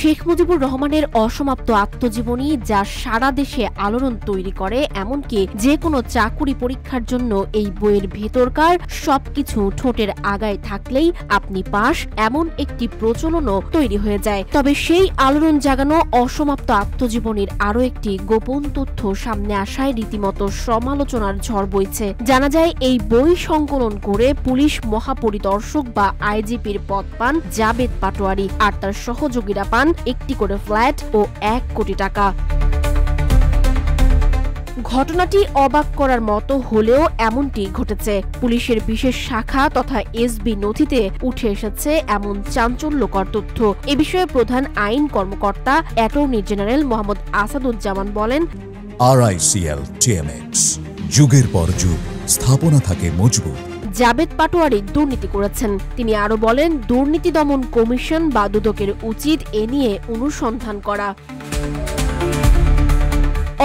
শেখ মুজিবুর রহমানের অসমাপ্ত আত্মজীবনী যা সারা দেশে আলোড়ন তৈরি করে, এমনকি যে কোনো চাকুরি পরীক্ষার জন্য এই বইয়ের ভেতরকার সবকিছু ঠোঁটের আগায় থাকলেই আপনি পাস, এমন একটি প্রচলনও তৈরি হয়ে যায়। তবে সেই আলোড়ন জাগানো অসমাপ্ত আত্মজীবনীর আরও একটি গোপন তথ্য সামনে আসায় রীতিমতো সমালোচনার ঝড় বইছে। জানা যায় এই বই সংকলন করে পুলিশ মহাপরিদর্শক বা আইজিপির পদ পান জাবেদ পাটোয়ারি, আর তার সহযোগীরা পান একটি করে ফ্ল্যাট ও 1 কোটি টাকা। ঘটনাটি অবাক করার মতো হলেও এমনটি ঘটেছে। পুলিশের বিশেষ শাখা তথা এসবি নথিতে উঠে এসেছে এমন চাঞ্চল্যকর তথ্য। এ বিষয়ে প্রধান আইন কর্মকর্তা অ্যাটর্নি জেনারেল মোহাম্মদ আসাদুজ্জামান বলেন, RICL TMX, যুগের পর যুগ স্থাপনা থাকে মজবুত। জাবেদ পাটোয়ারি দুর্নীতি করেছেন। তিনি আরো বলেন, দুর্নীতি দমন কমিশন বা দুদকের উচিত এ নিয়ে অনুসন্ধান করা।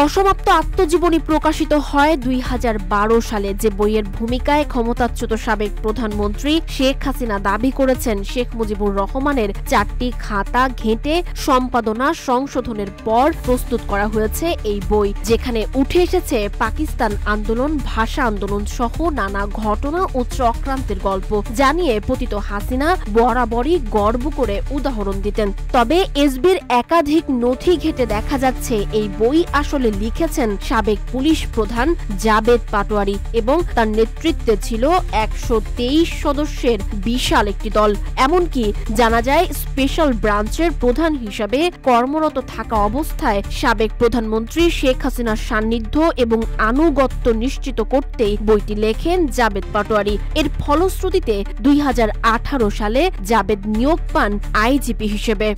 অসমাপ্ত আত্মজীবনী প্রকাশিত হয় 2012 সালে। যে বইয়ের ভূমিকায় ক্ষমতাচ্যুত সাবেক প্রধানমন্ত্রী শেখ হাসিনা দাবি করেছেন শেখ মুজিবুর রহমানের 4টি খাতা ঘেঁটে সম্পাদনা সংশোধনের পর প্রস্তুত করা হয়েছে এই বই, যেখানে উঠে এসেছে পাকিস্তান আন্দোলন, ভাষা আন্দোলন সহ নানা ঘটনা ও চক্রান্তের গল্প, জানিয়ে পতিত হাসিনা বরাবরই গর্ব করে উদাহরণ দিতেন। তবে এসবির একাধিক নথি ঘেঁটে দেখা যাচ্ছে এই বই আসলে লিখেছেন সাবেক পুলিশ প্রধান জাবেদ পাটোয়ারি এবং তার নেতৃত্বে ছিল 123 সদস্যের বিশাল একটি দল। এমনকি জানা যায় স্পেশাল ব্রাঞ্চের প্রধান হিসাবে কর্মরত থাকা অবস্থায় সাবেক প্রধানমন্ত্রী শেখ হাসিনার সান্নিধ্য এবং আনুগত্য নিশ্চিত করতেই বইটি লেখেন জাবেদ পাটোয়ারি। এর ফলশ্রুতিতে 2018 সালে জাবেদ নিয়োগ পান আইজিপি হিসেবে।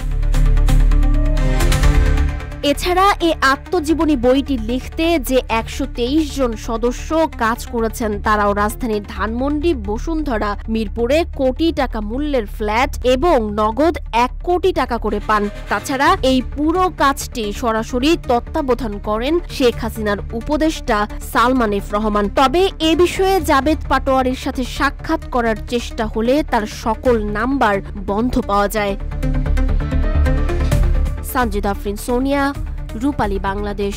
এছাড়া এই আত্মজীবনী বইটি লিখতে যে 123 জন সদস্য কাজ করেছেন, তারাও রাজধানীর ধানমন্ডি, বসুন্ধরা, মিরপুরে কোটি টাকা মূল্যের ফ্ল্যাট এবং নগদ 1 কোটি টাকা করে পান। তাছাড়া এই পুরো কাজটি সরাসরি তত্ত্বাবধান করেন শেখ হাসিনার উপদেষ্টা সালমান এফ রহমান। তবে এ বিষয়ে জাবেদ পাটোয়ারির সাথে সাক্ষাৎ করার চেষ্টা হলে তার সকল নাম্বার বন্ধ পাওয়া যায়। সানজিদা আফরিন, সোনিয়া, রূপালী, বাংলাদেশ।